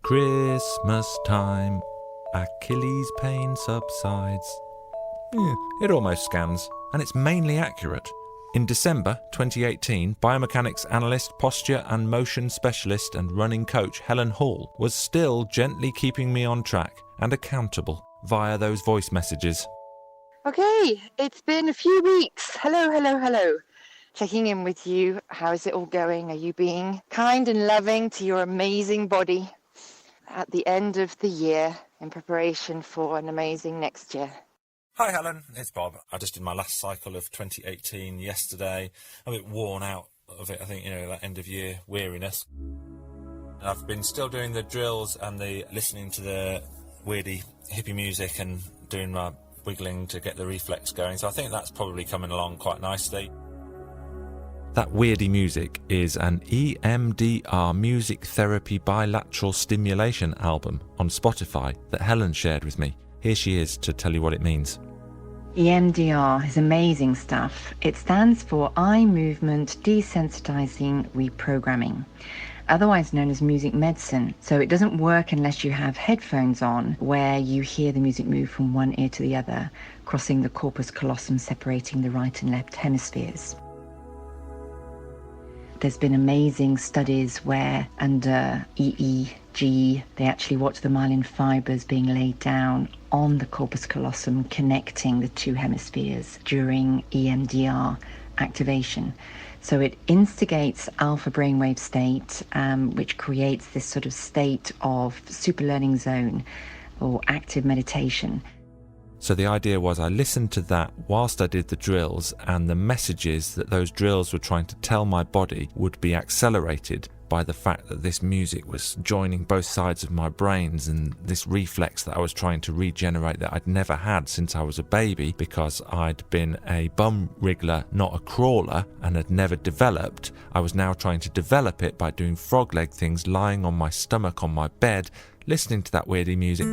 Christmas time, Achilles' pain subsides. It almost scans, and it's mainly accurate. In December 2018, biomechanics analyst, posture and motion specialist and running coach Helen Hall was still gently keeping me on track and accountable via those voice messages. Okay, it's been a few weeks. Hello. Checking in with you. How is it all going? Are you being kind and loving to your amazing body at the end of the year in preparation for an amazing next year? Hi Helen, it's Bob. I just did my last cycle of 2018 yesterday. I'm a bit worn out of it, I think, that end of year weariness. I've been still doing the drills and the listening to the weirdy hippie music and doing my wiggling to get the reflex going, so I think that's probably coming along quite nicely. That weirdy music is an EMDR music therapy bilateral stimulation album on Spotify that Helen shared with me. Here she is to tell you what it means. EMDR is amazing stuff. It stands for Eye Movement Desensitizing Reprogramming, otherwise known as music medicine. So it doesn't work unless you have headphones on where you hear the music move from one ear to the other, crossing the corpus callosum, separating the right and left hemispheres. There's been amazing studies where under EEG, they actually watch the myelin fibers being laid down on the corpus callosum, connecting the two hemispheres during EMDR activation. So it instigates alpha brainwave state, which creates this sort of state of super learning zone or active meditation. So the idea was I listened to that whilst I did the drills, and the messages that those drills were trying to tell my body would be accelerated by the fact that this music was joining both sides of my brains, and this reflex that I was trying to regenerate that I'd never had since I was a baby because I'd been a bum wriggler, not a crawler, and had never developed. I was now trying to develop it by doing frog leg things, lying on my stomach on my bed, listening to that weirdy music.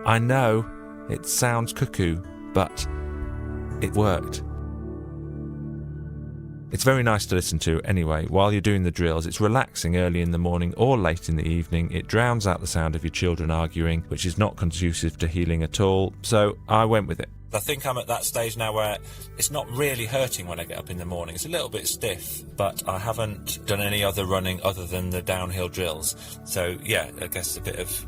I know it sounds cuckoo, but it worked. It's very nice to listen to anyway while you're doing the drills. It's relaxing early in the morning or late in the evening. It drowns out the sound of your children arguing, which is not conducive to healing at all. So I went with it. I think I'm at that stage now where it's not really hurting when I get up in the morning. It's a little bit stiff, but I haven't done any other running other than the downhill drills. So yeah, I guess a bit of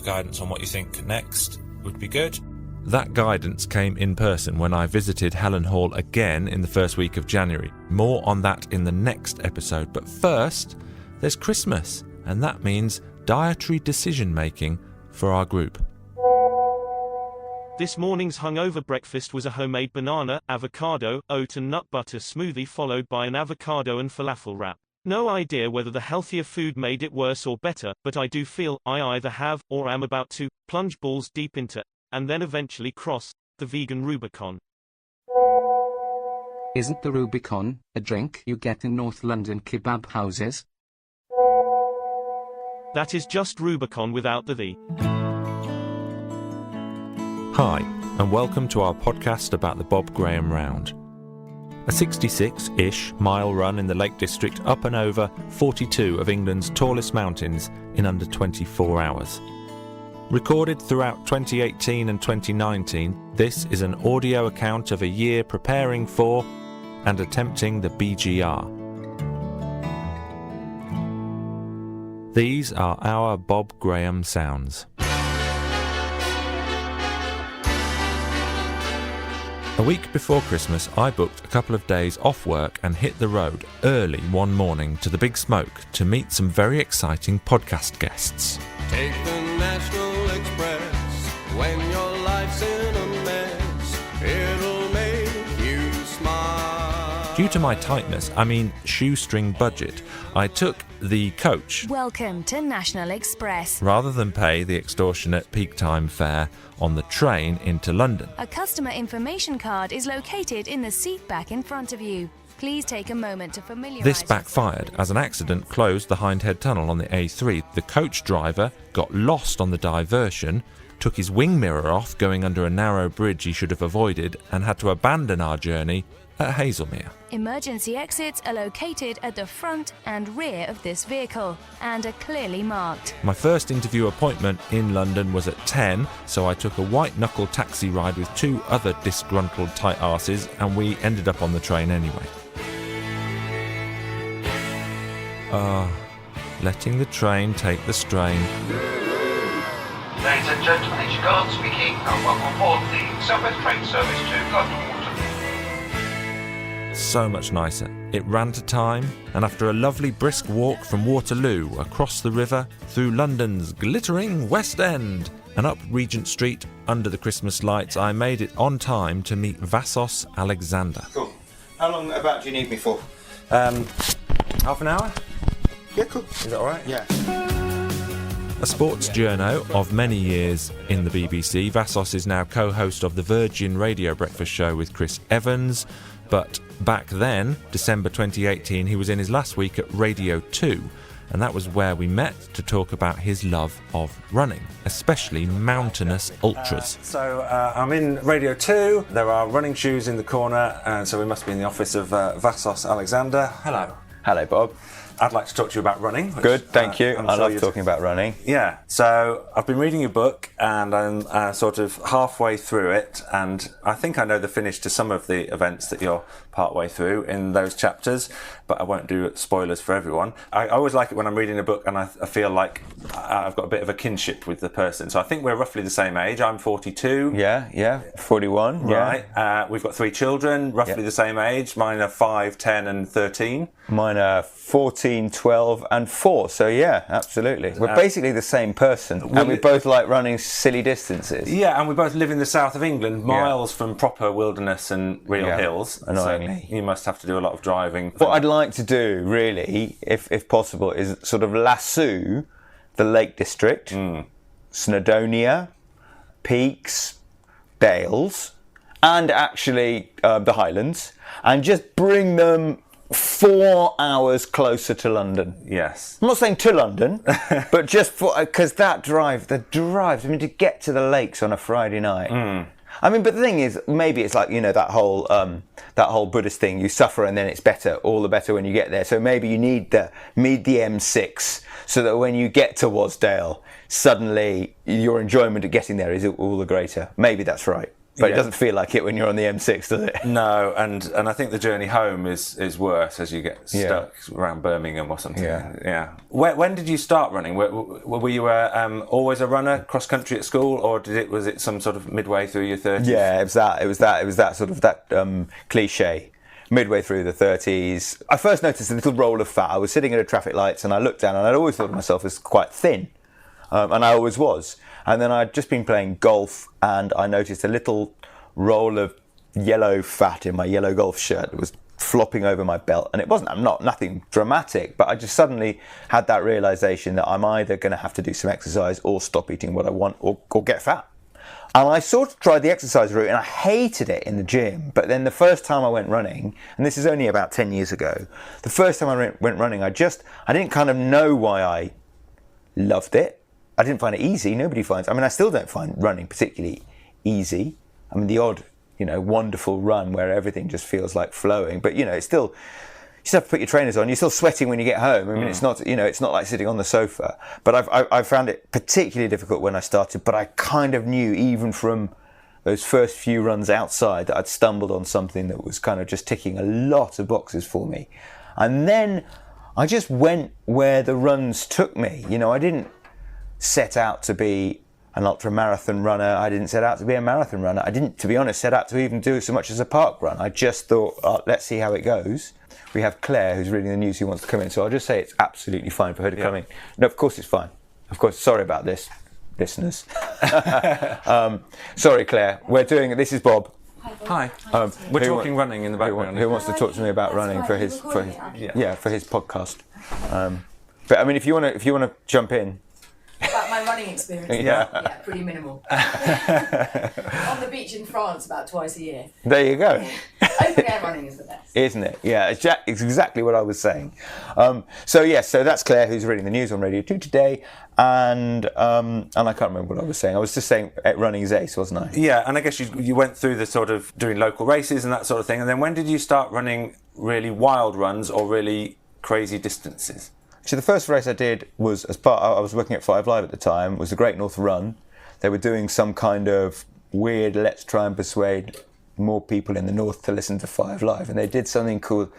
guidance on what you think next would be good. That guidance came in person when I visited Helen Hall again in the first week of January. More on that in the next episode, but first, there's Christmas, and that means dietary decision making for our group. This morning's hungover breakfast was a homemade banana, avocado, oat and nut butter smoothie followed by an avocado and falafel wrap. No idea whether the healthier food made it worse or better, but I do feel I either have, or am about to, plunge balls deep into, and then eventually cross, the vegan Rubicon. Isn't the Rubicon a drink you get in North London kebab houses? That is just Rubicon without the "the". Hi, and welcome to our podcast about the Bob Graham Round. A 66-ish mile run in the Lake District up and over 42 of England's tallest mountains in under 24 hours. Recorded throughout 2018 and 2019, this is an audio account of a year preparing for and attempting the BGR. These are our Bob Graham sounds. A week before Christmas, I booked a couple of days off work and hit the road early one morning to the Big Smoke to meet some very exciting podcast guests. Take the National Express when your life's in a mess. It'll make you smile. Due to my tightness, shoestring budget, I took the coach. Welcome to National Express. Rather than pay the extortionate peak time fare on the train into London. A customer information card is located in the seat back in front of you. Please take a moment to familiarise This backfired as an accident closed the Hindhead Tunnel on the A3. The coach driver got lost on the diversion, took his wing mirror off going under a narrow bridge he should have avoided, and had to abandon our journey at Hazelmere. Emergency exits are located at the front and rear of this vehicle and are clearly marked. My first interview appointment in London was at 10, so I took a white-knuckle taxi ride with 2 other disgruntled tight arses, and we ended up on the train anyway. Letting the train take the strain. Ladies and gentlemen, it's your guard speaking, and welcome aboard the Southwest train service to London Waterloo. So much nicer. It ran to time, and after a lovely brisk walk from Waterloo, across the river, through London's glittering West End, and up Regent Street under the Christmas lights, I made it on time to meet Vassos Alexander. Cool. How long about do you need me for? Half an hour? Yeah, cool. Is that alright? Yeah. A sports journo of many years in the BBC, Vassos is now co-host of the Virgin Radio Breakfast Show with Chris Evans, but back then, December 2018, he was in his last week at Radio 2, and that was where we met to talk about his love of running, especially mountainous ultras. So I'm in Radio 2, there are running shoes in the corner, and so we must be in the office of Vassos Alexander. Hello. Hello, Bob. I'd like to talk to you about running. Which, Good, thank you. I'm I sure love talking about running. Yeah, so I've been reading your book and I'm sort of halfway through it, and I think I know the finish to some of the events that you're partway through in those chapters, but I won't do spoilers for everyone. I always like it when I'm reading a book and I feel like I've got a bit of a kinship with the person. So I think we're roughly the same age. I'm 42. Yeah, 41. Right. Yeah. We've got 3 children, roughly the same age. Mine are 5, 10 and 13. Mine are 14, 12 and 4, so yeah, absolutely. We're basically the same person, and we both like running silly distances. Yeah, and we both live in the south of England, miles from proper wilderness and real hills. Annoyingly. So you must have to do a lot of driving. What I'd like to do, really, if possible, is sort of lasso the Lake District, Snowdonia, Peaks, Dales, and actually the Highlands, and just bring them 4 hours closer to London. Yes. I'm not saying to London, but just because the drive, I mean, to get to the lakes on a Friday night. I mean, but the thing is, maybe it's like, you know, that whole Buddhist thing, you suffer and then it's better, all the better when you get there. So maybe you need the M6 so that when you get to Wasdale, suddenly your enjoyment of getting there is all the greater. Maybe that's right. But it doesn't feel like it when you're on the M6, does it? No, and I think the journey home is worse as you get stuck around Birmingham or something. Yeah. When did you start running? Were you always a runner, cross country at school, or was it some sort of midway through your 30s? Yeah, it was that sort of cliche. Midway through the 30s, I first noticed a little roll of fat. I was sitting at a traffic lights and I looked down and I'd always thought of myself as quite thin, and I always was. And then I'd just been playing golf and I noticed a little roll of yellow fat in my yellow golf shirt that was flopping over my belt. And it wasn't nothing dramatic, but I just suddenly had that realisation that I'm either going to have to do some exercise or stop eating what I want or get fat. And I sort of tried the exercise route and I hated it in the gym. But then the first time I went running, and this is only about 10 years ago, the first time I went running, I didn't kind of know why I loved it. I didn't find it easy. I still don't find running particularly easy. I mean, the odd, wonderful run where everything just feels like flowing. But, it's still, you still have to put your trainers on. You're still sweating when you get home. I mean, it's not like sitting on the sofa. But I found it particularly difficult when I started. But I kind of knew even from those first few runs outside that I'd stumbled on something that was kind of just ticking a lot of boxes for me. And then I just went where the runs took me. I didn't set out to be an ultra-marathon runner. I didn't set out to be a marathon runner. I didn't, to be honest, set out to even do so much as a park run. I just thought, let's see how it goes. We have Claire, who's reading the news, who wants to come in. So I'll just say it's absolutely fine for her to come in. No, of course it's fine. Of course, sorry about this, listeners. Sorry, Claire. This is Bob. Hi. We're talking running in the background. Who wants to talk to me about running for his podcast? But I mean, if you want to jump in. About my running experience. Yeah. Yeah, pretty minimal. On the beach in France about twice a year. There you go. Open air running is the best. Isn't it? Yeah, it's exactly what I was saying. So that's Claire, who's reading the news on Radio 2 today, and I can't remember what I was saying. I was just saying running is ace, wasn't I? Yeah, and I guess you went through the sort of doing local races and that sort of thing, and then when did you start running really wild runs or really crazy distances? So the first race I did was I was working at 5 Live at the time, was the Great North Run. They were doing some kind of weird, let's try and persuade more people in the north to listen to 5 Live, and they did something called,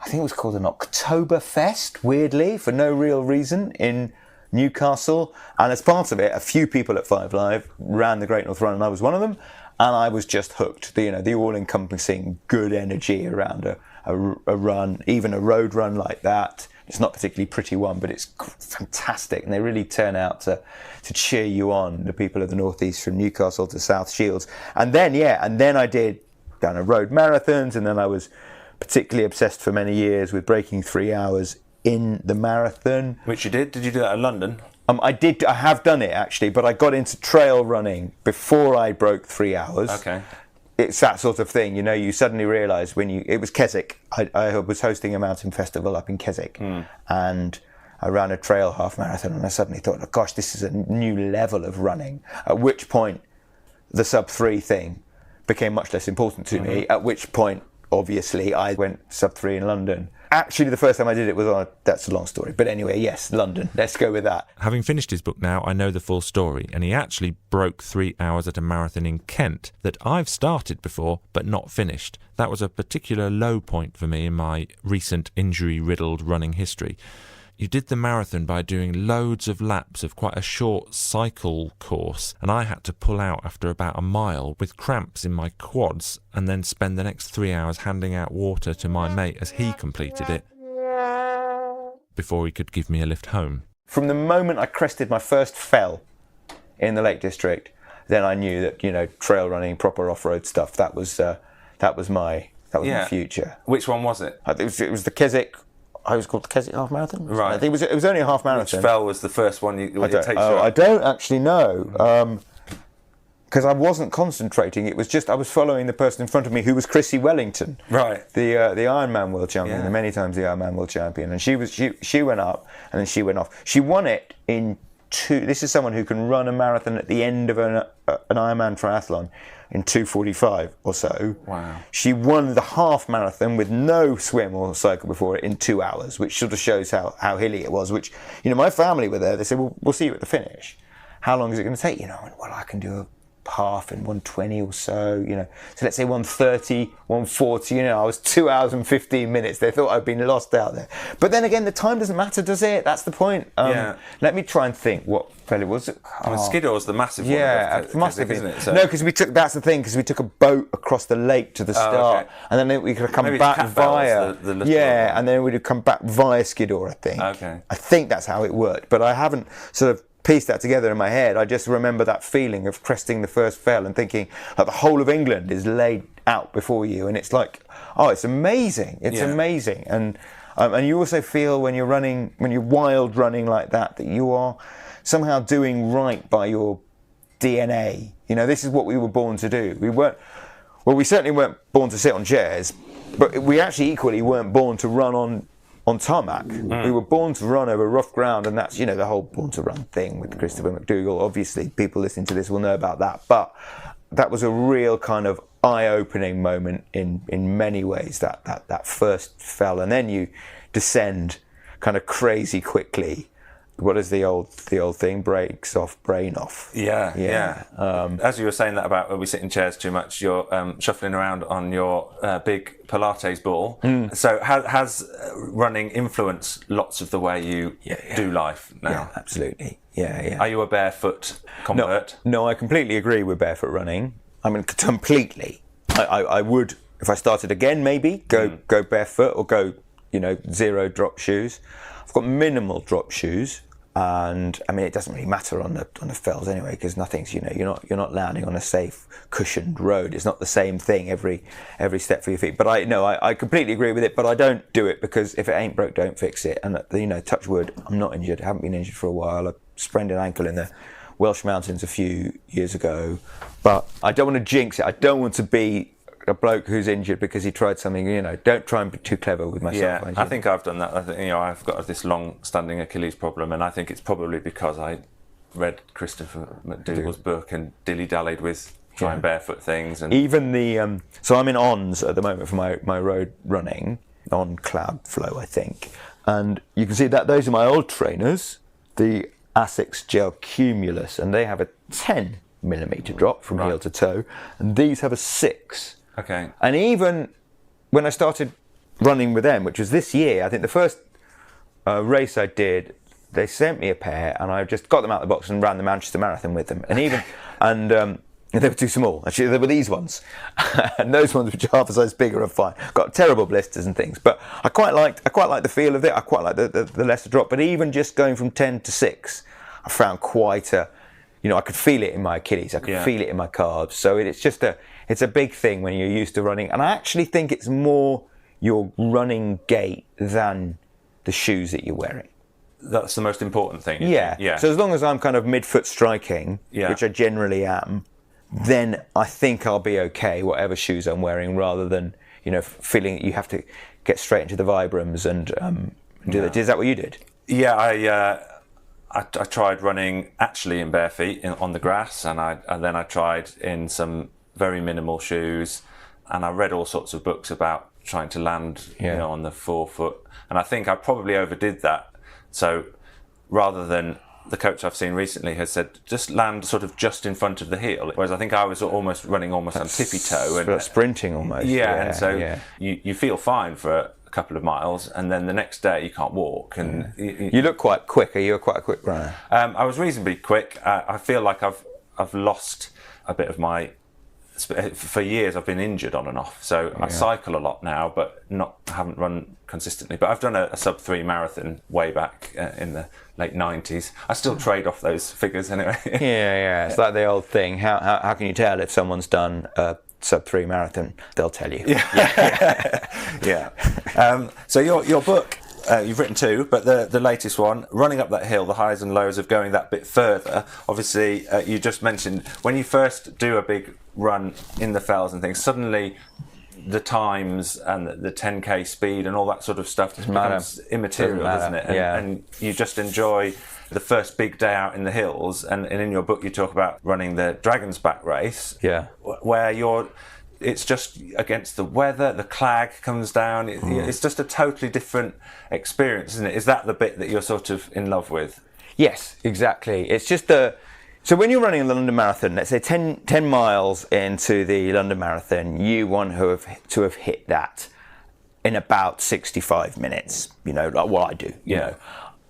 I think it was called an Oktoberfest, weirdly, for no real reason, in Newcastle. And as part of it, a few people at 5 Live ran the Great North Run, and I was one of them, and I was just hooked. The all-encompassing good energy around a run, even a road run like that. It's not a particularly pretty one, but it's fantastic, and they really turn out to cheer you on, the people of the northeast, from Newcastle to South Shields. And then I did down a road marathons, and then I was particularly obsessed for many years with breaking 3 hours in the marathon. Which you did? Did you do that in London? I have done it actually, but I got into trail running before I broke 3 hours. Okay. It's that sort of thing, you suddenly realise it was Keswick. I was hosting a mountain festival up in Keswick, and I ran a trail half marathon, and I suddenly thought, oh gosh, this is a new level of running, at which point the sub 3 thing became much less important to me, at which point, obviously, I went sub 3 in London. Actually, the first time I did it was that's a long story. But anyway, yes, London. Let's go with that. Having finished his book now, I know the full story, and he actually broke 3 hours at a marathon in Kent that I've started before but not finished. That was a particular low point for me in my recent injury-riddled running history. You did the marathon by doing loads of laps of quite a short cycle course, and I had to pull out after about a mile with cramps in my quads and then spend the next 3 hours handing out water to my mate as he completed it before he could give me a lift home. From the moment I crested my first fell in the Lake District, then I knew that, trail running, proper off-road stuff, that was my future. Which one was it? It was the Keswick. I was called the Keswick Half Marathon. Right. I think it was only a half marathon. Which fell was the first one I don't actually know, because I wasn't concentrating. It was just I was following the person in front of me, who was Chrissy Wellington, right? The Ironman world champion, the many times the Ironman world champion, and she went up and then she went off. She won it in 2. This is someone who can run a marathon at the end of an Ironman triathlon in 2:45 or so. Wow. She won the half marathon with no swim or cycle before it in 2 hours, which sort of shows how hilly it was, which, my family were there. They said, well, we'll see you at the finish. How long is it going to take? I went, well, I can do a half in 120 or so, So let's say 130, 140, I was 2 hours and 15 minutes. They thought I'd been lost out there. But then again, the time doesn't matter, does it? That's the point. Let me try and think what fell it was. Skiddaw the massive one. Yeah, it must have been. Isn't it? So. No, because that's the thing, because we took a boat across the lake to the start, and then we could come back via... and then we'd come back via Skiddaw, I think. Okay. I think that's how it worked, but I haven't sort of pieced that together in my head. I just remember that feeling of cresting the first fell and thinking like the whole of England is laid out before you, and it's like, oh, it's amazing. It's amazing. And you also feel when you're wild running like that you are somehow doing right by your DNA. This is what we were born to do. We certainly weren't born to sit on chairs, but we actually equally weren't born to run on tarmac. We were born to run over rough ground, and that's, the whole Born to Run thing with Christopher McDougall. Obviously, people listening to this will know about that, but that was a real kind of eye-opening moment in many ways, that first fell, and then you descend kind of crazy quickly. What is the old thing? Breaks off, brain off. Yeah. As you were saying that about when we sit in chairs too much, you're shuffling around on your big Pilates ball. So has running influenced lots of the way you do life now? Yeah, absolutely. Yeah. Are you a barefoot convert? No, I completely agree with barefoot running. I mean, completely. I would, if I started again, maybe go barefoot or go, zero drop shoes. I've got minimal drop shoes, and I mean it doesn't really matter on the fells anyway, because nothing's you're not landing on a safe cushioned road. It's not the same thing every step for your feet. But I completely agree with it. But I don't do it because if it ain't broke, don't fix it. And touch wood, I'm not injured. I haven't been injured for a while. sprained an ankle in the Welsh mountains a few years ago, but I don't want to jinx it. I don't want to be a bloke who's injured because he tried something. Don't try and be too clever with myself. Yeah, I think I've done that. I think, I've got this long-standing Achilles problem, and I think it's probably because I read Christopher McDougall's book and dilly-dallied with trying barefoot things. And even the so I'm in ONS at the moment for my road running on Cloud Flow, I think, and you can see that those are my old trainers, the Asics Gel Cumulus, and they have a 10mm drop from heel to toe, and these have a 6. Okay. And even when I started running with them, which was this year, I think the first race I did, they sent me a pair, and I just got them out of the box and ran the Manchester Marathon with them. And even they were too small. Actually, they were these ones, and those ones which are half a size bigger are fine. Got terrible blisters and things, but I quite liked the feel of it. I quite like the lesser drop. But even just going from 10 to 6, I found quite a, I could feel it in my Achilles. I could feel it in my calves. So it's a big thing when you're used to running. And I actually think it's more your running gait than the shoes that you're wearing. That's the most important thing. Yeah. So as long as I'm kind of mid-foot striking, which I generally am, then I think I'll be okay, whatever shoes I'm wearing, rather than, feeling that you have to get straight into the Vibrams and do that. Is that what you did? Yeah, I tried running actually in bare feet on the grass, and then I tried in some very minimal shoes, and I read all sorts of books about trying to land on the forefoot, and I think I probably overdid that. So rather than, the coach I've seen recently has said just land sort of just in front of the heel, whereas I think I was running almost on tippy toe and sprinting almost. And so you feel fine for a couple of miles, and then the next day you can't walk. And you look quite quick. Are you quite a quick runner? I was reasonably quick. I feel like I've lost a bit of my. For years I've been injured on and off, so I cycle a lot now, but haven't run consistently. But I've done a sub-3 marathon way back in the late 90s. I still trade off those figures anyway. It's like the old thing. How can you tell if someone's done a sub-3 marathon? They'll tell you. So your book, you've written 2, but the latest one, Running Up That Hill, the highs and lows of going that bit further. Obviously, you just mentioned when you first do a big run in the fells and things, suddenly the times and the 10k speed and all that sort of stuff just becomes immaterial, doesn't it? And you just enjoy the first big day out in the hills. And in your book, you talk about running the Dragon's Back race, where it's just against the weather, the clag comes down. It's just a totally different experience, isn't it? Is that the bit that you're sort of in love with? Yes, exactly. It's just so when you're running the London Marathon, let's say 10 miles into the London Marathon, you want to have hit that in about 65 minutes, like what I do, you know.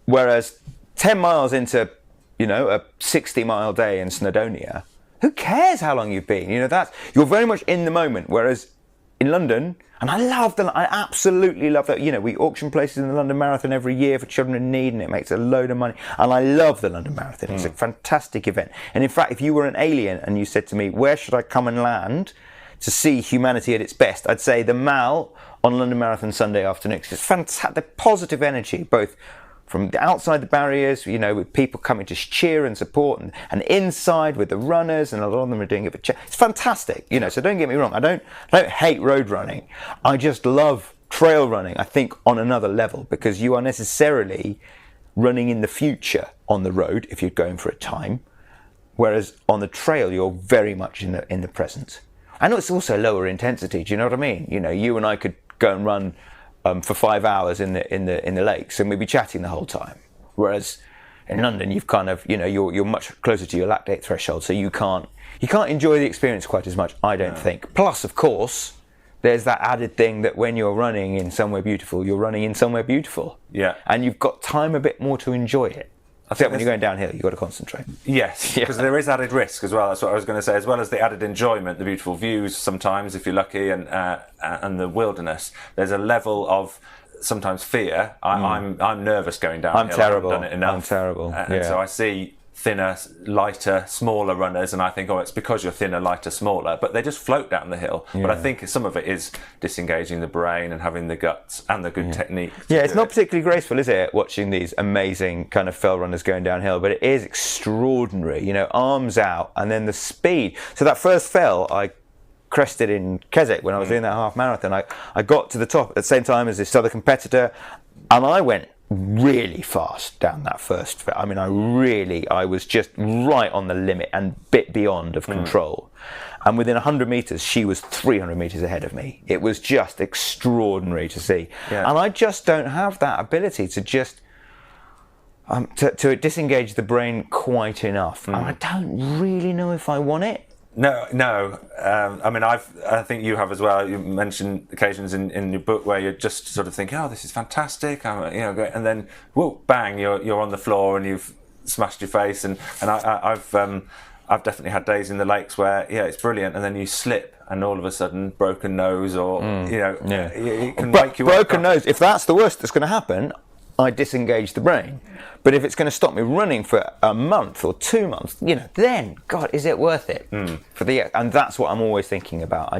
Whereas 10 miles into, a 60-mile day in Snowdonia, who cares how long you've been? You're very much in the moment. Whereas in London, and I absolutely love that. We auction places in the London Marathon every year for children in need, and it makes a load of money. And I love the London Marathon. It's a fantastic event. And in fact, if you were an alien and you said to me, where should I come and land to see humanity at its best? I'd say the Mall on London Marathon Sunday afternoon. It's fantastic. The positive energy, both from the outside the barriers, with people coming to cheer and support, and inside with the runners, and a lot of them are doing it for cheer. It's fantastic, so don't get me wrong. I don't hate road running. I just love trail running, I think, on another level, because you are necessarily running in the future on the road if you're going for a time, whereas on the trail you're very much in the present. And it's also lower intensity, do you know what I mean? You and I could go and run for 5 hours in the lakes, and we'd be chatting the whole time. Whereas in London, you've kind of, you're much closer to your lactate threshold, so you can't enjoy the experience quite as much, I don't think. Plus, of course, there's that added thing that when you're running in somewhere beautiful, you're running in somewhere beautiful. Yeah. And you've got time a bit more to enjoy it. Except when you're going downhill, you've got to concentrate. Yes, because there is added risk as well. That's what I was going to say. As well as the added enjoyment, the beautiful views sometimes, if you're lucky, and the wilderness, there's a level of sometimes fear. I'm nervous going downhill. I'm terrible. I haven't done it enough. I'm terrible. And so I see thinner, lighter, smaller runners, and I think, oh, it's because you're thinner, lighter, smaller, but they just float down the hill. But I think some of it is disengaging the brain and having the guts and the good technique. Yeah, it's not particularly graceful, is it, watching these amazing kind of fell runners going downhill, but it is extraordinary, you know, arms out, and then the speed. So that first fell, I crested in Keswick when I was doing that half marathon. I got to the top at the same time as this other competitor, and I went really fast down that first fell. I mean, I was just right on the limit and bit beyond of control. And within 100 metres, she was 300 metres ahead of me. It was just extraordinary to see. Yeah. And I just don't have that ability to just to disengage the brain quite enough. And I don't really know if I want it. No. I mean, I think you have as well. You mentioned occasions in your book where you're just sort of thinking, "Oh, this is fantastic," and then, whoa, bang! You're on the floor and you've smashed your face. And I've definitely had days in the lakes where it's brilliant, and then you slip, and all of a sudden, broken nose, or it can wake you up. Broken nose. If that's the worst that's going to happen, I disengage the brain. But if it's going to stop me running for a month or 2 months, then, God, is it worth it? And that's what I'm always thinking about. I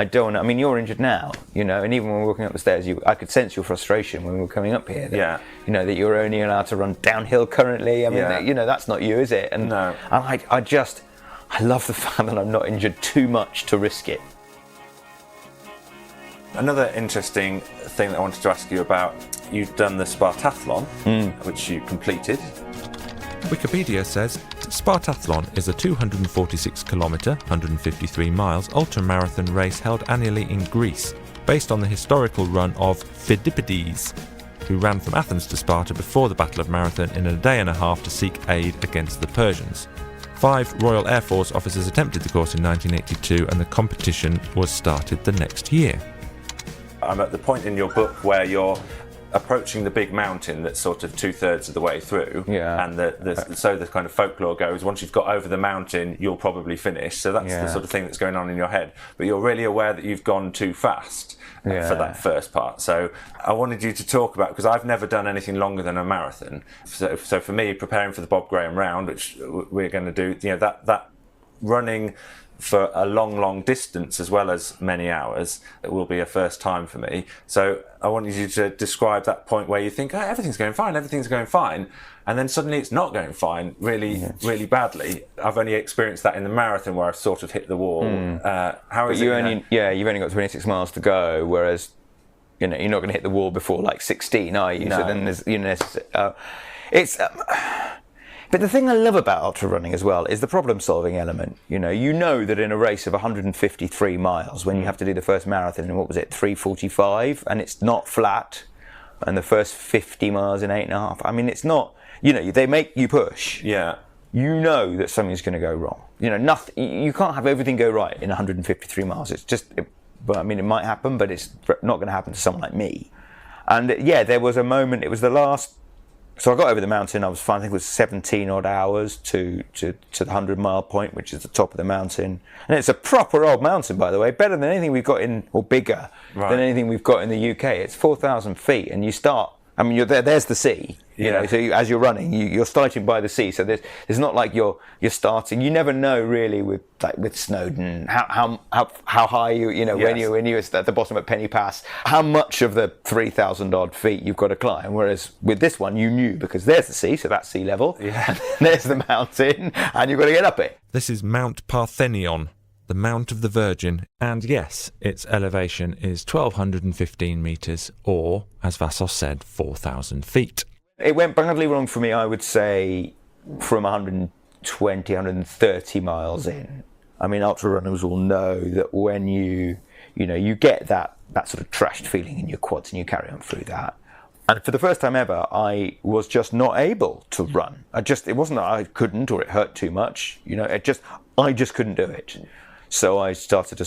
don't know. I mean, you're injured now, and even when we're walking up the stairs, I could sense your frustration when we were coming up here. That, that you're only allowed to run downhill currently. I mean, that's not you, is it? And no. I love the fact that I'm not injured too much to risk it. Another interesting thing that I wanted to ask you about, you've done the Spartathlon, which you completed. Wikipedia says Spartathlon is a 246-kilometre, 153 miles ultramarathon race held annually in Greece, based on the historical run of Phidippides, who ran from Athens to Sparta before the Battle of Marathon in a day and a half to seek aid against the Persians. 5 Royal Air Force officers attempted the course in 1982, and the competition was started the next year. I'm at the point in your book where you're approaching the big mountain that's sort of 2/3 of the way through, and so the kind of folklore goes, once you've got over the mountain, you'll probably finish. So that's the sort of thing that's going on in your head. But you're really aware that you've gone too fast for that first part. So I wanted you to talk about, because I've never done anything longer than a marathon. So for me, preparing for the Bob Graham round, which we're going to do, that running for a long distance as well as many hours, it will be a first time for me. So I wanted you to describe that point where you think, everything's going fine, and then suddenly it's not going fine, really badly. I've only experienced that in the marathon where I've sort of hit the wall. How is it? You've only got 26 miles to go, whereas you're not going to hit the wall before like 16, are you? No. So then there's But the thing I love about ultra running as well is the problem-solving element. You know that in a race of 153 miles, when you have to do the first marathon in, 3:45, and it's not flat, and the first 50 miles in 8.5. I mean, it's not, they make you push. Yeah. You know that something's going to go wrong. Nothing. You can't have everything go right in 153 miles. It's just, it might happen, but it's not going to happen to someone like me. And there was a moment. It was the last. So I got over the mountain. I was fine. I think it was 17 odd hours to the 100-mile point, which is the top of the mountain. And it's a proper old mountain, by the way, better than anything we've got or bigger than anything we've got in the UK. It's 4,000 feet, and you start. I mean, you're there. There's the sea. So as you're running, you're starting by the sea. So there's not like you're starting. You never know really with Snowdon how high when you're at the bottom at Penny Pass, how much of the 3,000 odd feet you've got to climb. Whereas with this one, you knew, because there's the sea, so that's sea level. And there's the mountain, and you've got to get up it. This is Mount Parthenion, the Mount of the Virgin, and yes, its elevation is 1,215 metres, or, as Vassos said, 4,000 feet. It went badly wrong for me, I would say, from 120, 130 miles in. I mean, ultra runners will know that when you get that sort of trashed feeling in your quads and you carry on through that. And for the first time ever, I was just not able to run. It wasn't that I couldn't or it hurt too much. I just couldn't do it. So I started that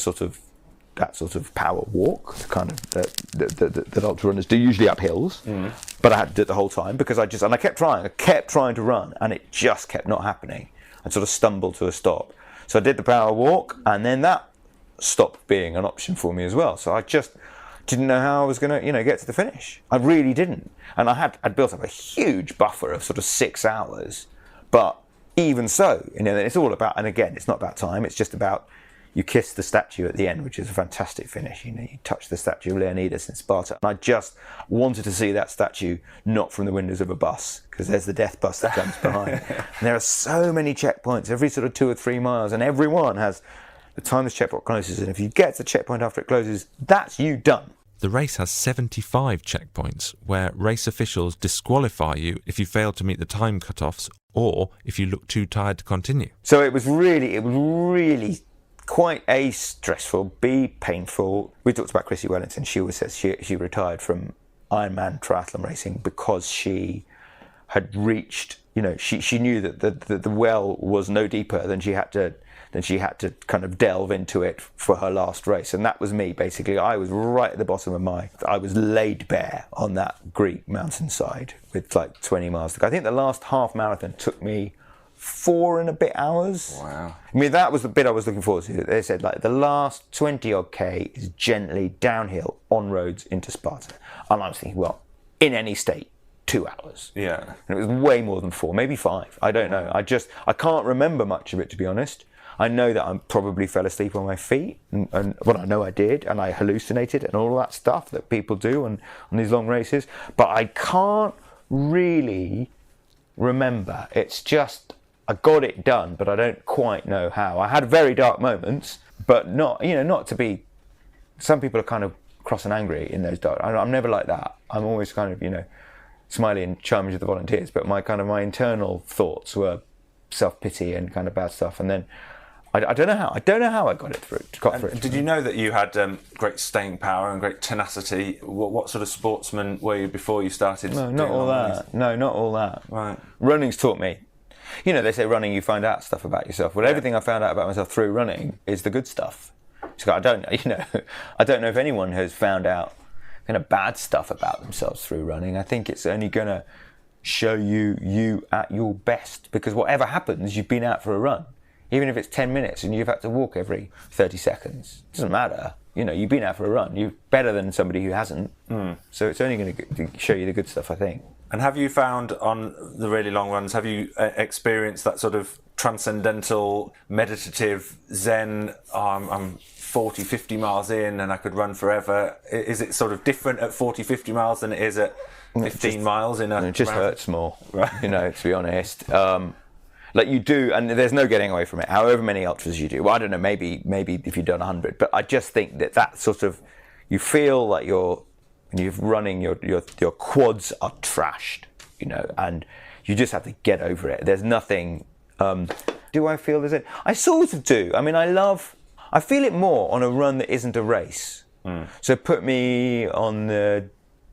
sort of power walk, kind of that ultra runners do, usually up hills. But I had to do it the whole time because I kept trying to run, and it just kept not happening. I sort of stumbled to a stop. So I did the power walk, and then that stopped being an option for me as well. So I just didn't know how I was going to, get to the finish. I really didn't. And I'd built up a huge buffer of sort of 6 hours, but even so, it's all about, and again, it's not about time, it's just about you kiss the statue at the end, which is a fantastic finish. You touch the statue of Leonidas in Sparta. And I just wanted to see that statue not from the windows of a bus, because there's the death bus that comes behind. And there are so many checkpoints every sort of 2 or 3 miles, and everyone has the time this checkpoint closes. And if you get to the checkpoint after it closes, that's you done. The race has 75 checkpoints where race officials disqualify you if you fail to meet the time cut-offs or if you look too tired to continue. So it was really quite A, stressful, B, painful. We talked about Chrissy Wellington. She always says she retired from Ironman triathlon racing because she had reached, she knew that the well was no deeper than she had to kind of delve into it for her last race. And that was me, basically. I was right at the bottom I was laid bare on that Greek mountainside with like 20 miles to go. I think the last half marathon took me 4 and a bit hours. Wow. I mean, that was the bit I was looking forward to. They said, like, the last 20 odd K is gently downhill on roads into Sparta. And I was thinking, well, in any state, 2 hours. Yeah. And it was way more than 4, maybe 5. I don't know. I can't remember much of it, to be honest. I know that I probably fell asleep on my feet, and well, I know I did, and I hallucinated and all that stuff that people do on these long races. But I can't really remember. It's just, I got it done, but I don't quite know how. I had very dark moments, but not to be, some people are kind of cross and angry in those dark, I'm never like that. I'm always kind of, smiley and charming to the volunteers, but my internal thoughts were self-pity and kind of bad stuff. And then I don't know how I got through it. Did you know that you had great staying power and great tenacity? What sort of sportsman were you before you started? No, not all that. No, not all that. Right. Running's taught me. They say running, you find out stuff about yourself. Well, everything I found out about myself through running is the good stuff. So I don't know if anyone has found out kind of bad stuff about themselves through running. I think it's only going to show you at your best, because whatever happens, you've been out for a run. Even if it's 10 minutes and you've had to walk every 30 seconds, it doesn't matter. You've been out for a run. You're better than somebody who hasn't. So it's only going to show you the good stuff, I think. And have you found on the really long runs, have you experienced that sort of transcendental, meditative Zen, I'm 40, 50 miles in and I could run forever? Is it sort of different at 40, 50 miles than it is at 15 miles in a... It just marathon? hurts more, to be honest. Like you do, and there's no getting away from it, however many ultras you do. Well, I don't know, maybe if you've done 100, but I just think that sort of, you feel like when you're running, your quads are trashed, and you just have to get over it. There's nothing, do I feel there's it? I sort of do. I mean, I feel it more on a run that isn't a race. So put me on the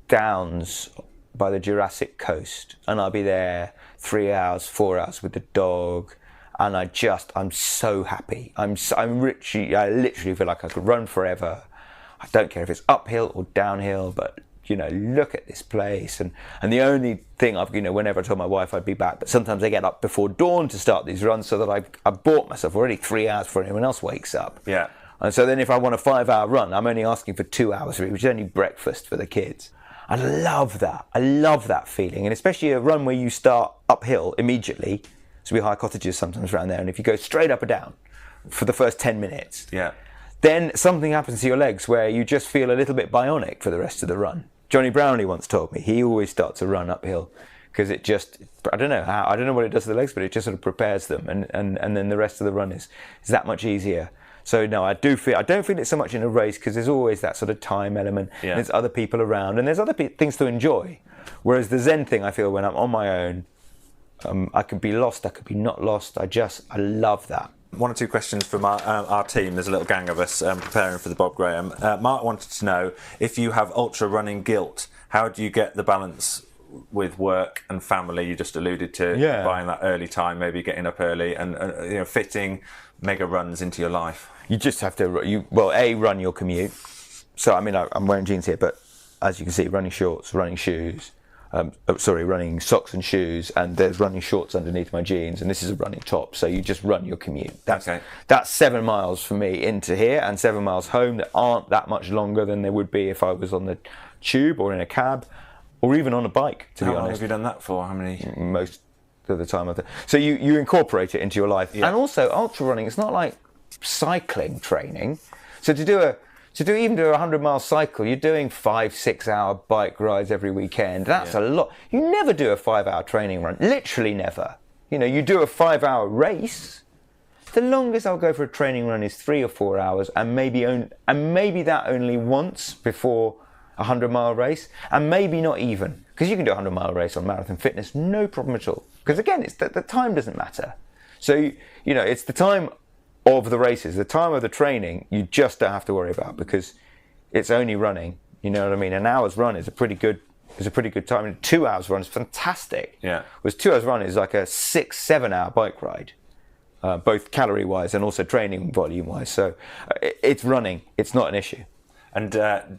Downs by the Jurassic Coast, and I'll be there 3 hours, 4 hours with the dog, and I'm so happy. I literally feel like I could run forever. I don't care if it's uphill or downhill, but look at this place. And the only thing whenever I told my wife I'd be back, but sometimes I get up before dawn to start these runs, so that I bought myself already 3 hours before anyone else wakes up. Yeah. And so then if I want a 5-hour run, I'm only asking for 2 hours, which is only breakfast for the kids. I love that. I love that feeling. And especially a run where you start uphill immediately. So we hire cottages sometimes around there. And if you go straight up and down for the first 10 minutes, then something happens to your legs where you just feel a little bit bionic for the rest of the run. Johnny Brownlee once told me he always starts a run uphill because it just, I don't know what it does to the legs, but it just sort of prepares them. And then the rest of the run is that much easier. So no, I don't feel it so much in a race, because there's always that sort of time element. And there's other people around, and there's other things to enjoy. Whereas the Zen thing, I feel when I'm on my own, I could be lost, I could be not lost. I love that. 1 or 2 questions from our team. There's a little gang of us preparing for the Bob Graham. Mark wanted to know if you have ultra running guilt. How do you get the balance with work and family? You just alluded to buying that early time, maybe getting up early, and fitting mega runs into your life. You just have to run your commute. So I mean, I'm wearing jeans here, but as you can see, running shorts, running shoes. Running socks and shoes, and there's running shorts underneath my jeans, and this is a running top. So you just run your commute. That's 7 miles for me into here, and 7 miles home that aren't that much longer than they would be if I was on the tube or in a cab, or even on a bike. To be honest, how long have you done that for? How many? the time of the. So you incorporate it into your life, and also ultra running. It's not like cycling training. So to do a 100-mile cycle, you're doing 5-6 hour bike rides every weekend. That's a lot. You never do a 5-hour training run. Literally never. You know, you do a 5-hour race. The longest I'll go for a training run is 3 or 4 hours, and maybe that only once before a 100-mile race, and maybe not even, because you can do a 100-mile race on Marathon Fitness, no problem at all. Because again, it's the time doesn't matter. So you know, it's the time of the races, the time of the training, you just don't have to worry about, because it's only running. You know what I mean? An hour's run is a pretty good time. And 2 hours run is fantastic. Yeah. Whereas 2 hours run is like a 6-7 hour bike ride. Both calorie-wise and also training volume-wise. So it's running. It's not an issue. And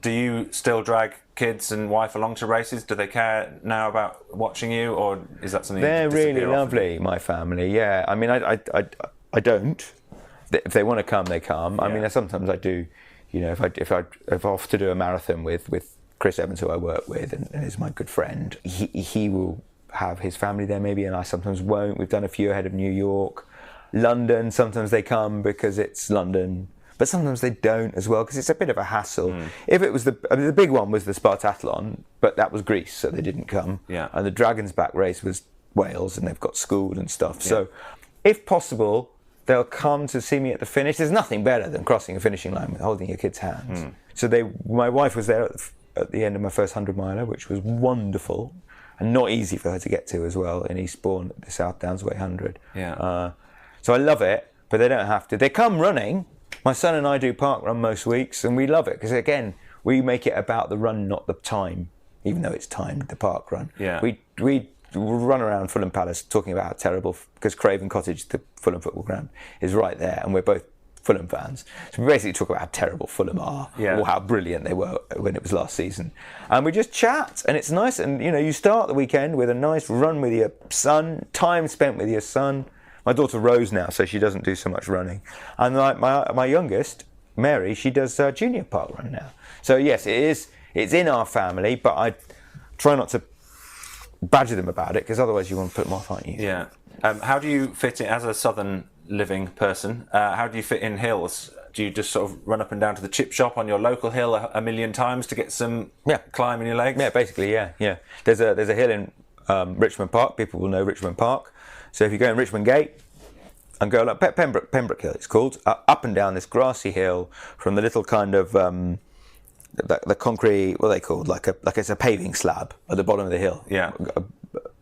do you still drag kids and wife along to races? Do they care now about watching you, or is that something? They're you really lovely, my family. Yeah, I mean, I don't. If they want to come, they come. I mean, sometimes I do. You know, if I off to do a marathon with Chris Evans, who I work with, and is my good friend, he will have his family there maybe, and I sometimes won't. We've done a few ahead of New York. London, sometimes they come because it's London, but sometimes they don't as well, because it's a bit of a hassle. If it was the big one was the Spartathlon, but that was Greece, so they didn't come. Yeah. And the Dragon's Back race was Wales, and they've got school and stuff. Yeah. So if possible, they'll come to see me at the finish. There's nothing better than crossing a finishing line with holding your kids' hands. So my wife was there at the end of my first 100-miler, which was wonderful, and not easy for her to get to as well, in Eastbourne, the South Downs Way 100. Yeah. So I love it, but they don't have to. They come running. My son and I do park run most weeks, and we love it because, again, we make it about the run, not the time, even though it's timed, the park run. Yeah. We run around Fulham Palace talking about how terrible, because Craven Cottage, the Fulham football ground, is right there, and we're both Fulham fans. So we basically talk about how terrible Fulham are, or how brilliant they were when it was last season. And we just chat, and it's nice. And, you know, you start the weekend with a nice run with your son, time spent with your son. My daughter Rose now, so she doesn't do so much running. And my youngest, Mary, she does junior park run now. So yes, it's in our family, but I try not to badger them about it, because otherwise you want to put them off, aren't you? Yeah. How do you fit in, as a southern living person, how do you fit in hills? Do you just sort of run up and down to the chip shop on your local hill a million times to get some climb in your legs? Yeah, basically, yeah. There's a hill in Richmond Park. People will know Richmond Park. So if you go in Richmond Gate and go like Pembroke Hill, it's called, up and down this grassy hill from the little kind of the concrete, what are they called, like it's a paving slab at the bottom of the hill, a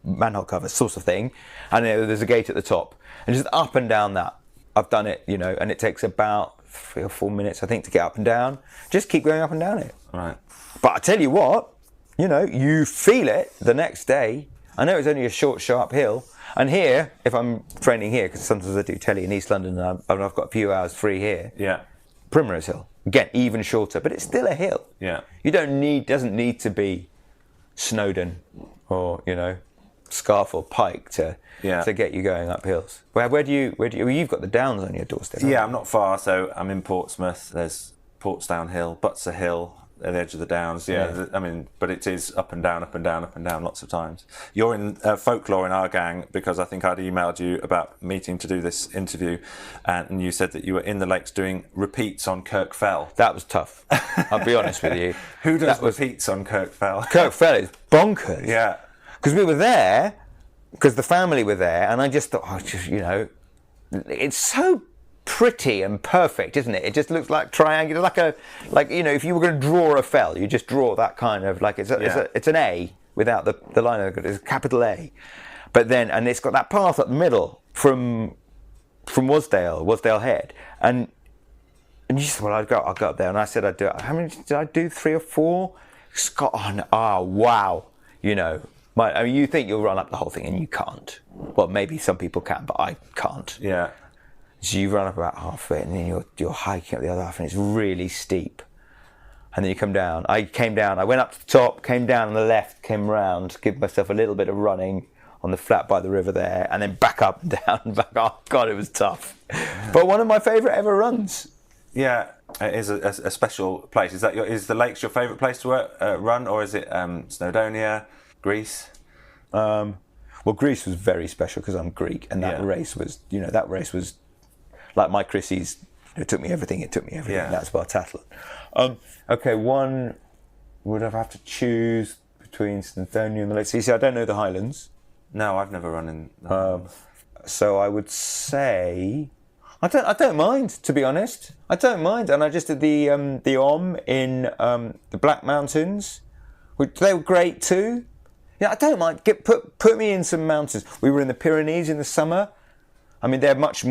manhole cover sort of thing, and there's a gate at the top, and just up and down that. I've done it, you know, and it takes about 3 or 4 minutes, I think, to get up and down. Just keep going up and down it. Right. But I tell you what, you know, you feel it the next day. I know it's only a short, sharp hill. And here, if I'm training here, because sometimes I do telly in East London, and I've got a few hours free here. Yeah. Primrose Hill, again, even shorter, but it's still a hill. Yeah. Doesn't need to be Snowdon or, you know, Scarf or Pike to get you going up hills. Where do you? Well, you've got the Downs on your doorstep. Yeah, I'm not far. So I'm in Portsmouth. There's Portsdown Hill, Butser Hill, at the edge of the Downs. Yeah. I mean, but it is up and down, up and down, up and down lots of times. You're in folklore in our gang, because I think I'd emailed you about meeting to do this interview, and you said that you were in the lakes doing repeats on Kirk Fell. That was tough. I'll be honest with you. Who does repeats on Kirk Fell? Kirk Fell is bonkers. Yeah. Because we were there, because the family were there, and I just thought, you know, it's so pretty and perfect, isn't it? It just looks like triangular, like you know, if you were going to draw a fell, you just draw that kind of, like it's an A without the line. It's a capital A, but then, and it's got that path up the middle from Wasdale Head, and you said, well, I'll go up there, and I said I'd do it. How many did I do? 3 or 4? Scott, wow, you know. I mean, you think you'll run up the whole thing, and you can't. Well, maybe some people can, but I can't. Yeah. So you run up about half of it, and then you're hiking up the other half, and it's really steep. And then you come down. I came down. I went up to the top, came down on the left, came round, give myself a little bit of running on the flat by the river there, and then back up and down and back. Oh God, it was tough. But one of my favourite ever runs. Yeah, it is a special place. Is the lakes your favourite place to run, or is it Snowdonia, Greece? Well, Greece was very special because I'm Greek, and that race was, like my Chrissy's. It took me everything. Yeah. That's Spartathlon. Okay, one would I have to choose between St Antonio and the Lake. See, I don't know the Highlands. No, I've never run in the Highlands. So I would say I don't mind, to be honest. I don't mind, and I just did the Om in the Black Mountains, which they were great too. Yeah, I don't mind. Put me in some mountains. We were in the Pyrenees in the summer. I mean, they're much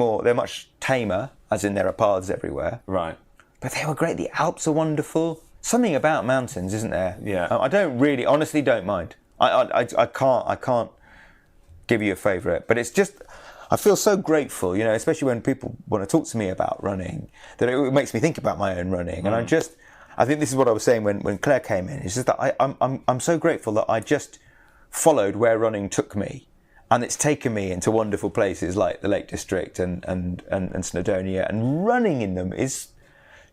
tamer, as in there are paths everywhere. Right. But they were great. The Alps are wonderful. Something about mountains, isn't there? Yeah. I honestly don't mind. I can't give you a favourite, but it's just, I feel so grateful, especially when people want to talk to me about running, that it makes me think about my own running. And I think this is what I was saying when Claire came in. It's just that I'm so grateful that I just followed where running took me. And it's taken me into wonderful places like the Lake District and Snowdonia, and running in them is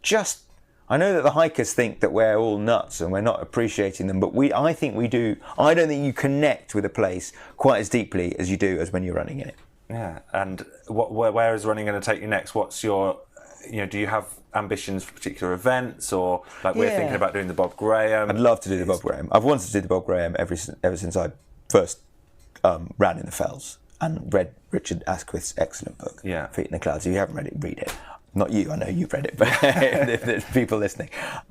just, I know that the hikers think that we're all nuts and we're not appreciating them, but I think we do. I don't think you connect with a place quite as deeply as you do as when you're running in it. Yeah, and where is running going to take you next? What's your, do you have ambitions for particular events, or like we're thinking about doing the Bob Graham? I'd love to do the Bob Graham. I've wanted to do the Bob Graham ever since I first ran in the Fells and read Richard Asquith's excellent book, Feet in the Clouds. If you haven't read it, read it. Not you, I know you've read it, but there's people listening.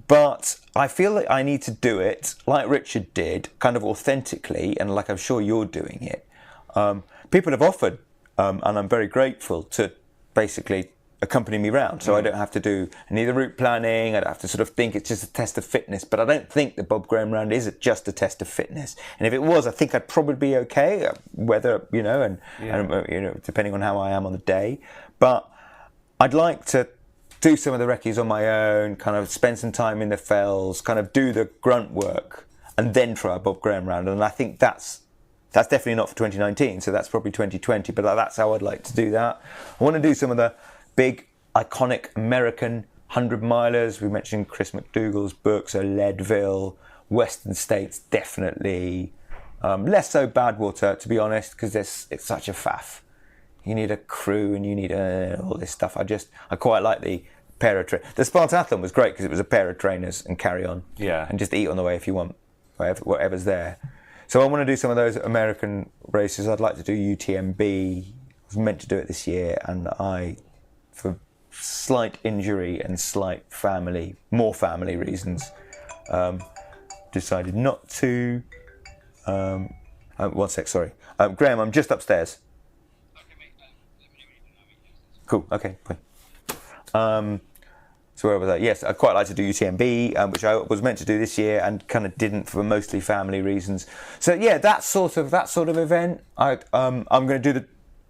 But I feel like I need to do it like Richard did, kind of authentically, and like I'm sure you're doing it. People have offered, and I'm very grateful, to basically accompany me round, so I don't have to do any of the route planning. I don't have to sort of think it's just a test of fitness, but I don't think the Bob Graham round is just a test of fitness. And if it was, I think I'd probably be okay, whether, and depending on how I am on the day. But I'd like to do some of the recce's on my own, kind of spend some time in the Fells, kind of do the grunt work, and then try a Bob Graham round. And I think that's definitely not for 2019, so that's probably 2020, but that's how I'd like to do that. I want to do some of the big, iconic American 100-milers. We mentioned Chris McDougall's book, so Leadville, Western States, definitely. Less so Badwater, to be honest, because it's such a faff. You need a crew and you need all this stuff. I quite like the pair of trainers. The Spartathlon was great because it was a pair of trainers and carry on. Yeah. And just eat on the way if you want, whatever's there. So I want to do some of those American races. I'd like to do UTMB. I was meant to do it this year, and for slight injury and more family reasons, decided not to. One sec, sorry. Graham, I'm just upstairs. Cool, okay, fine. So where was I? Yes, I'd quite like to do UTMB, which I was meant to do this year and kind of didn't for mostly family reasons. So yeah, that sort of event. I'm going to do the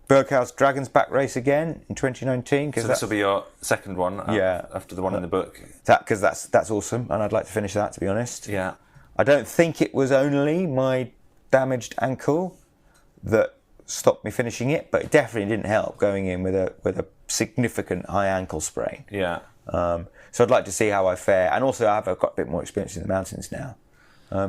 Berghaus Dragon's Back race again in 2019. So this will be your second one, after the one in the book. Because that's awesome, and I'd like to finish that, to be honest. Yeah. I don't think it was only my damaged ankle that stopped me finishing it, but it definitely didn't help going in with a significant high ankle sprain. Yeah. So I'd like to see how I fare, and also I've got a bit more experience in the mountains now.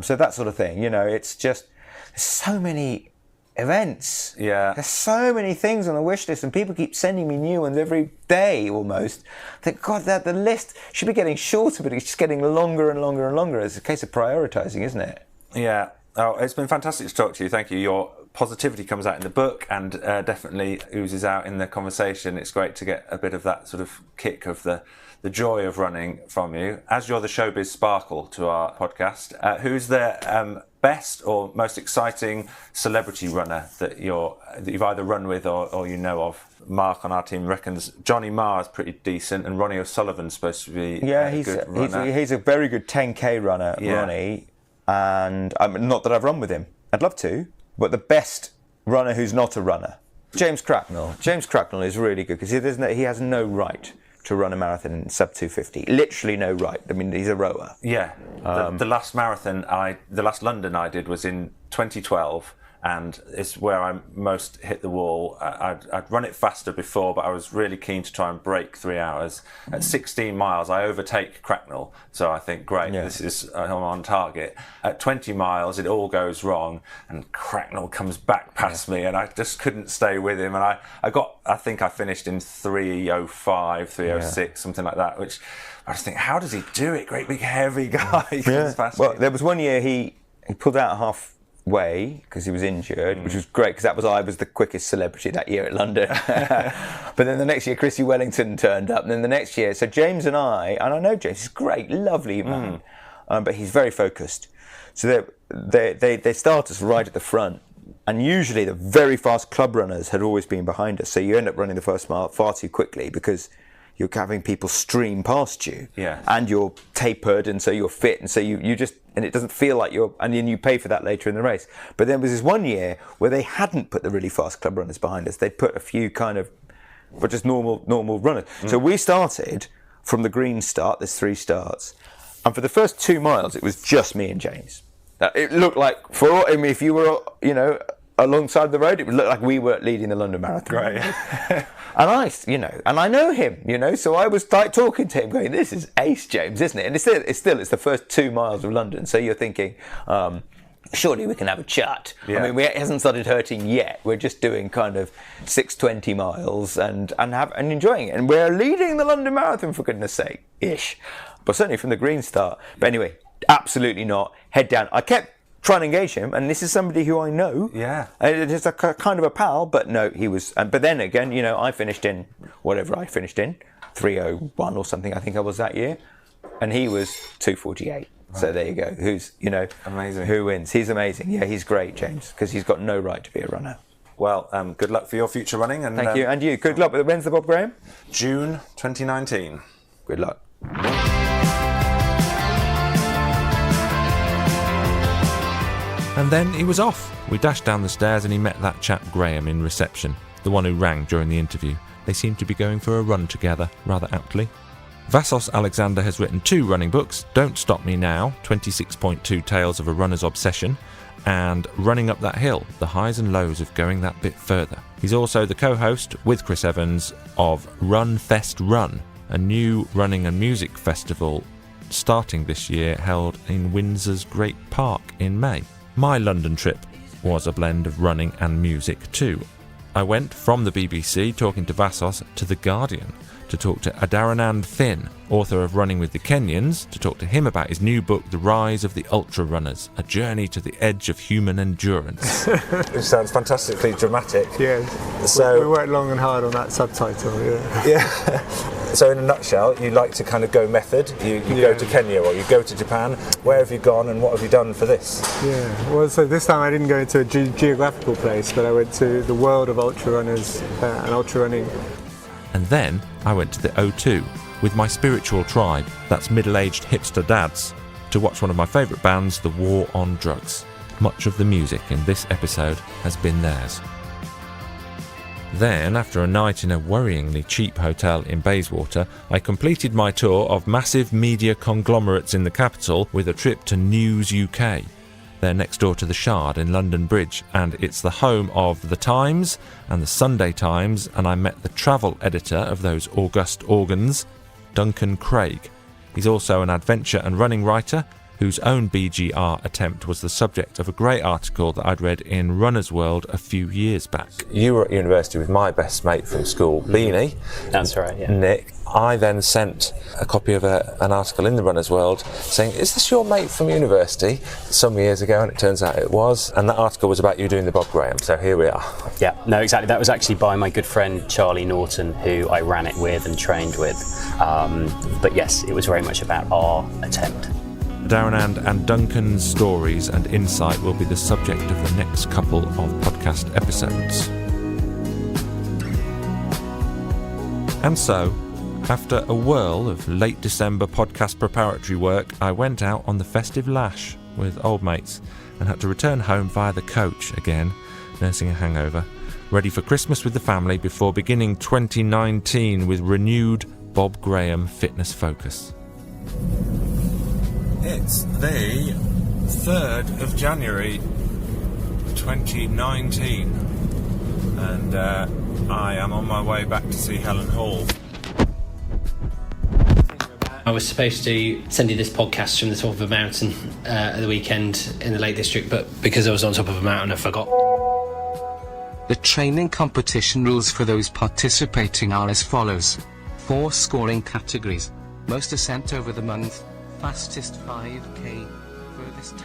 So that sort of thing, it's just, there's so many events. Yeah. There's so many things on the wish list, and people keep sending me new ones every day almost. I think, God, the list should be getting shorter, but it's just getting longer and longer and longer. It's a case of prioritising, isn't it? Yeah. Oh, it's been fantastic to talk to you. Thank you. Your positivity comes out in the book and definitely oozes out in the conversation. It's great to get a bit of that sort of kick of the joy of running from you. As you're the showbiz sparkle to our podcast, who's the best or most exciting celebrity runner that you've either run with or you know of? Mark on our team reckons Johnny Marr is pretty decent, and Ronnie O'Sullivan's supposed to be a good runner. He's a very good 10k runner, Ronnie, and not that I've run with him. I'd love to, but the best runner who's not a runner, James Cracknell. James Cracknell is really good because he has no right to run a marathon in sub 250. Literally no right. I mean, he's a rower. Yeah. The last marathon, the last London I did was in 2012, and it's where I most hit the wall. I'd run it faster before, but I was really keen to try and break 3 hours. At 16 miles, I overtake Cracknell, so I think, great, this is I'm on target. At 20 miles, it all goes wrong, and Cracknell comes back past me, and I just couldn't stay with him. And I think I finished in 3:05, 3:06, something like that, which I just think, how does he do it? Great big heavy guy. Well, there was one year he pulled out halfway because he was injured, which was great because I was the quickest celebrity that year at London. But then the next year, Chrissy Wellington turned up, and then the next year, so James and I know James, he's great, lovely man, but he's very focused. So they start us right at the front, and usually the very fast club runners had always been behind us. So you end up running the first mile far too quickly because you're having people stream past you, and you're tapered, and so you're fit, and so you just, and it doesn't feel like and then you pay for that later in the race. But there was this one year where they hadn't put the really fast club runners behind us. They'd put a few kind of, but just normal runners. So we started from the green start. There's 3 starts, and for the first 2 miles, it was just me and James. It looked like, if you were, alongside the road, it would look like we were leading the London Marathon. Right. And I know him, so I was like talking to him, going, "This is ace, James, isn't it?" And it's the first 2 miles of London, so you're thinking, surely we can have a chat. Yeah. I mean, it hasn't started hurting yet. We're just doing kind of 6:20 miles and enjoying it, and we're leading the London Marathon, for goodness sake, ish. But certainly from the green start. But anyway, absolutely not. Head down. I kept trying to engage him, and this is somebody who I know. Yeah. It's a kind of a pal, but no, he was. But then again, I finished in whatever I finished in, 3:01 or something, I think I was that year, and he was 2:48. Right. So there you go. Who's amazing? Who wins? He's amazing. Yeah, he's great, James, because he's got no right to be a runner. Well, good luck for your future running, and thank you, and you. Good luck. When's the Bob Graham? June 2019. Good luck. And then he was off. We dashed down the stairs and he met that chap Graham in reception, the one who rang during the interview. They seemed to be going for a run together, rather aptly. Vassos Alexander has written 2 running books, Don't Stop Me Now, 26.2 Tales of a Runner's Obsession, and Running Up That Hill, the highs and lows of going that bit further. He's also the co-host, with Chris Evans, of Run Fest Run, a new running and music festival starting this year held in Windsor's Great Park in May. My London trip was a blend of running and music too. I went from the BBC talking to Vassos to The Guardian to talk to Adaranand Thin, author of Running with the Kenyans, to talk to him about his new book, The Rise of the Ultra Runners, a journey to the edge of human endurance. Which sounds fantastically dramatic. Yeah, so we worked long and hard on that subtitle, Yeah. So in a nutshell, you like to kind of go method. You go to Kenya or you go to Japan. Where have you gone and what have you done for this? Yeah, well, so this time I didn't go to a geographical place, but I went to the world of ultra runners and ultra running. And then I went to the O2 with my spiritual tribe, that's middle-aged hipster dads, to watch one of my favourite bands, The War on Drugs. Much of the music in this episode has been theirs. Then, after a night in a worryingly cheap hotel in Bayswater, I completed my tour of massive media conglomerates in the capital with a trip to News UK. They're next door to the Shard in London Bridge, and it's the home of The Times and the Sunday Times, and I met the travel editor of those august organs, Duncan Craig. He's also an adventure and running writer whose own BGR attempt was the subject of a great article that I'd read in Runner's World a few years back. You were at university with my best mate from school, Beanie. That's right, yeah. Nick. I then sent a copy of an article in the Runner's World saying, is this your mate from university? Some years ago, and it turns out it was. And that article was about you doing the Bob Graham, so here we are. Yeah, no, exactly. That was actually by my good friend Charlie Norton, who I ran it with and trained with. But yes, it was very much about our attempt. Adaranand and Duncan's stories and insight will be the subject of the next couple of podcast episodes. And so, after a whirl of late December podcast preparatory work, I went out on the festive lash with old mates and had to return home via the coach again, nursing a hangover, ready for Christmas with the family before beginning 2019 with renewed Bob Graham fitness focus. It's the 3rd of January 2019, and I am on my way back to see Helen Hall. I was supposed to send you this podcast from the top of a mountain at the weekend in the Lake District, but because I was on top of a mountain, I forgot. The training competition rules for those participating are as follows. 4 scoring categories. Most ascent over the month, fastest 5k, furthest